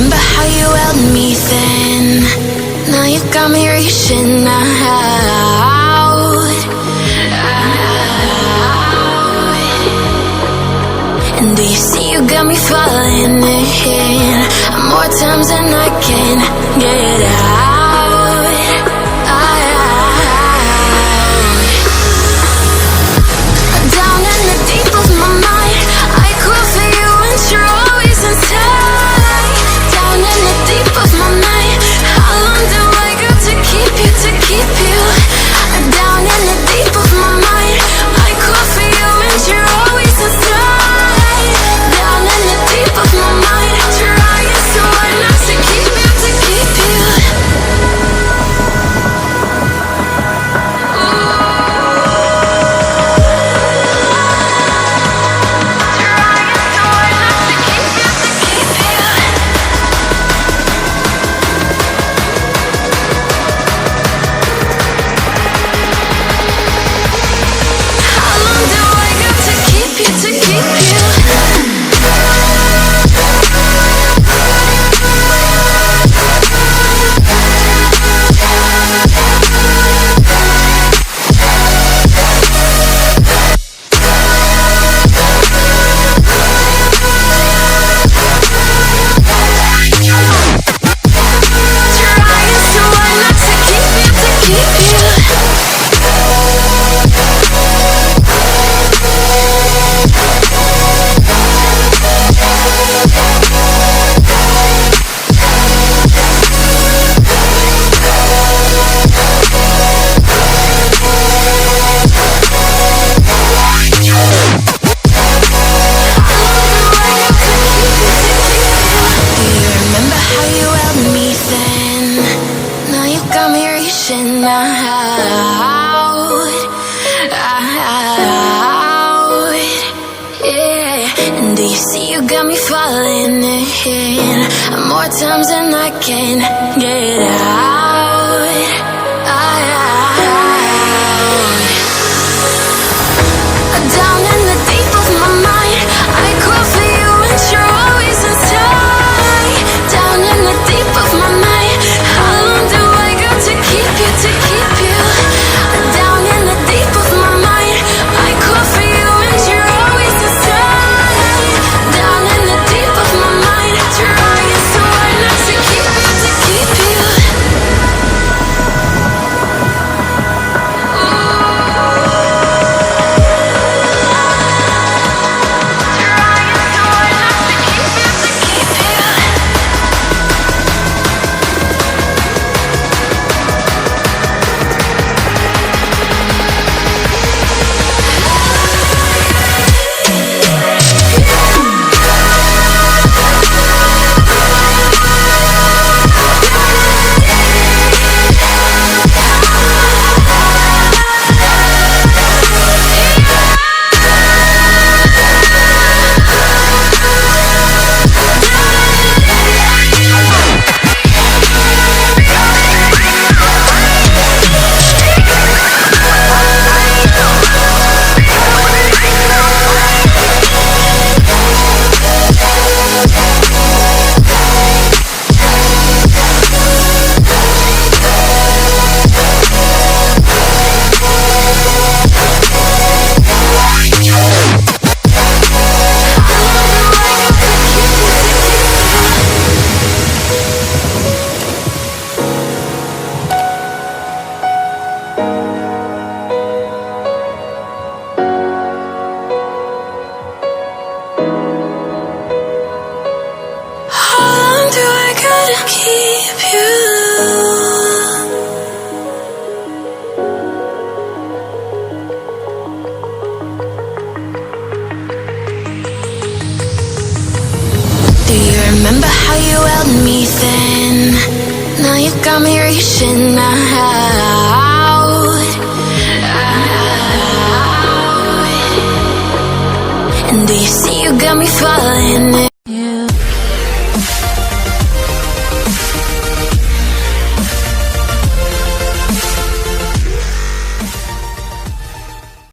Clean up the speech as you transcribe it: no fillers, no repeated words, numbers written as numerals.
remember how you held me then? Now you got me reaching out. And do you see you got me falling in more times than I can get out. Down in the deep of my mind, I crawl for you and you're always inside. Down in the deep of my mind, how long do I got to keep you, to keep you? Down in the deep of my mind, I crawl for you and you're always inside. Down in the deep of my mind, trying so hard not to keep you, to keep you. How long do I got to keep you, to keep you? Trying so hard not to keep you, to keep you. Do you remember how you held me then? Now you got me reaching out. Yeah. And do you see you got me falling in more times than I can get out. Down in the deep of my mind, I crawl for you and you're always inside. Down in the deep of my mind, how long do I got to keep you, to keep you? Down in the deep of my mind, I crawl for you and you're always inside. Down in the deep of my mind, trying so hard not to keep you, to keep you. Keep you. Do you remember how you held me then? Now you got me reaching out. And do you see you got me falling in?